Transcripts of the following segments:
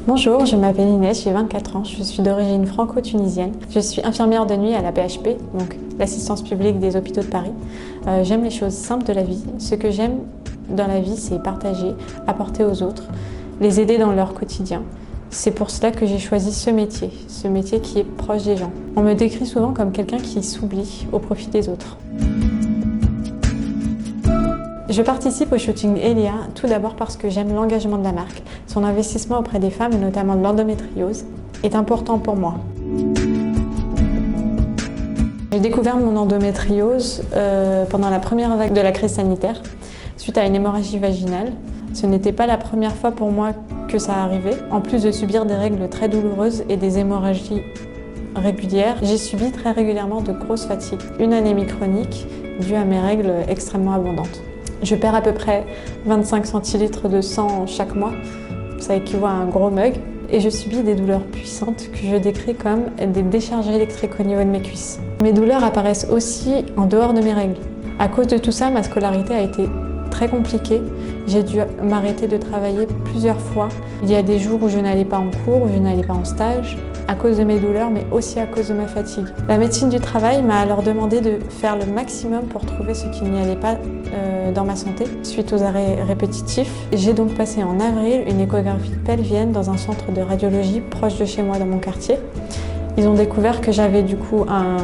Bonjour, je m'appelle Inès, j'ai 24 ans, je suis d'origine franco-tunisienne. Je suis infirmière de nuit à la PHP, donc l'assistance publique des hôpitaux de Paris. J'aime les choses simples de la vie. Ce que j'aime dans la vie, c'est partager, apporter aux autres, les aider dans leur quotidien. C'est pour cela que j'ai choisi ce métier qui est proche des gens. On me décrit souvent comme quelqu'un qui s'oublie au profit des autres. Je participe au shooting Elia tout d'abord parce que j'aime l'engagement de la marque. Son investissement auprès des femmes, et notamment de l'endométriose, est important pour moi. J'ai découvert mon endométriose pendant la première vague de la crise sanitaire, suite à une hémorragie vaginale. Ce n'était pas la première fois pour moi que ça arrivait. En plus de subir des règles très douloureuses et des hémorragies régulières, j'ai subi très régulièrement de grosses fatigues. Une anémie chronique due à mes règles extrêmement abondantes. Je perds à peu près 25 centilitres de sang chaque mois, ça équivaut à un gros mug, et je subis des douleurs puissantes que je décris comme des décharges électriques au niveau de mes cuisses. Mes douleurs apparaissent aussi en dehors de mes règles. À cause de tout ça, ma scolarité a été très compliquée. J'ai dû m'arrêter de travailler plusieurs fois. Il y a des jours où je n'allais pas en cours, où je n'allais pas en stage, à cause de mes douleurs, mais aussi à cause de ma fatigue. La médecine du travail m'a alors demandé de faire le maximum pour trouver ce qui n'y allait pas dans ma santé, suite aux arrêts répétitifs. J'ai donc passé en avril une échographie pelvienne dans un centre de radiologie proche de chez moi dans mon quartier. Ils ont découvert que j'avais du coup un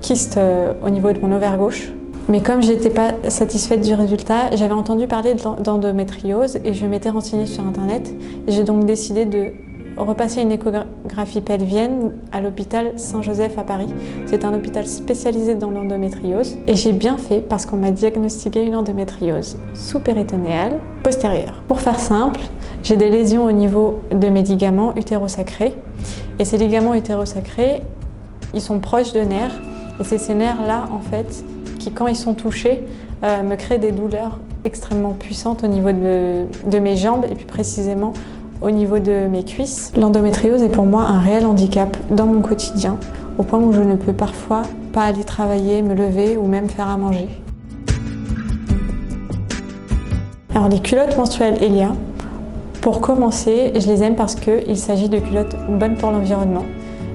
kyste au niveau de mon ovaire gauche. Mais comme je n'étais pas satisfaite du résultat, j'avais entendu parler d'endométriose et je m'étais renseignée sur internet. J'ai donc décidé de repasser une échographie pelvienne à l'hôpital Saint-Joseph à Paris. C'est un hôpital spécialisé dans l'endométriose. Et j'ai bien fait parce qu'on m'a diagnostiqué une endométriose sous-péritonéale postérieure. Pour faire simple, j'ai des lésions au niveau de mes ligaments utérosacrés. Et ces ligaments utérosacrés, ils sont proches de nerfs. Et c'est ces nerfs-là, en fait, qui, quand ils sont touchés, me créent des douleurs extrêmement puissantes au niveau de mes jambes et plus précisément au niveau de mes cuisses. L'endométriose est pour moi un réel handicap dans mon quotidien, au point où je ne peux parfois pas aller travailler, me lever ou même faire à manger. Alors les culottes menstruelles Elia, pour commencer, je les aime parce qu'il s'agit de culottes bonnes pour l'environnement,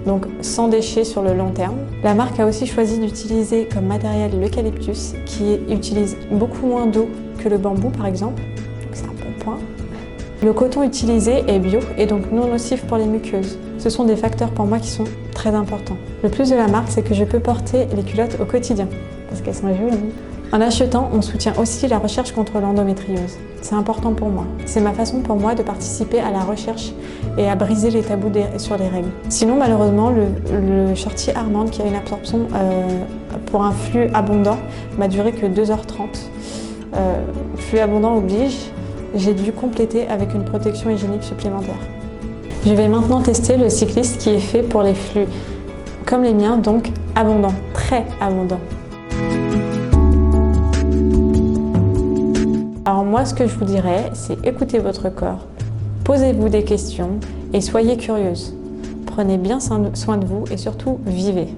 donc sans déchets sur le long terme. La marque a aussi choisi d'utiliser comme matériel l'eucalyptus, qui utilise beaucoup moins d'eau que le bambou par exemple, donc c'est un bon point. Le coton utilisé est bio et donc non nocif pour les muqueuses. Ce sont des facteurs pour moi qui sont très importants. Le plus de la marque, c'est que je peux porter les culottes au quotidien, parce qu'elles sont jolies. En achetant, on soutient aussi la recherche contre l'endométriose. C'est important pour moi. C'est ma façon pour moi de participer à la recherche et à briser les tabous sur les règles. Sinon, malheureusement, le shorty Armand, qui a une absorption pour un flux abondant, m'a duré que 2h30. Flux abondant oblige. J'ai dû compléter avec une protection hygiénique supplémentaire. Je vais maintenant tester le cycliste qui est fait pour les flux comme les miens, donc abondants, très abondants. Alors moi, ce que je vous dirais, c'est écoutez votre corps, posez-vous des questions et soyez curieuse. Prenez bien soin de vous et surtout vivez.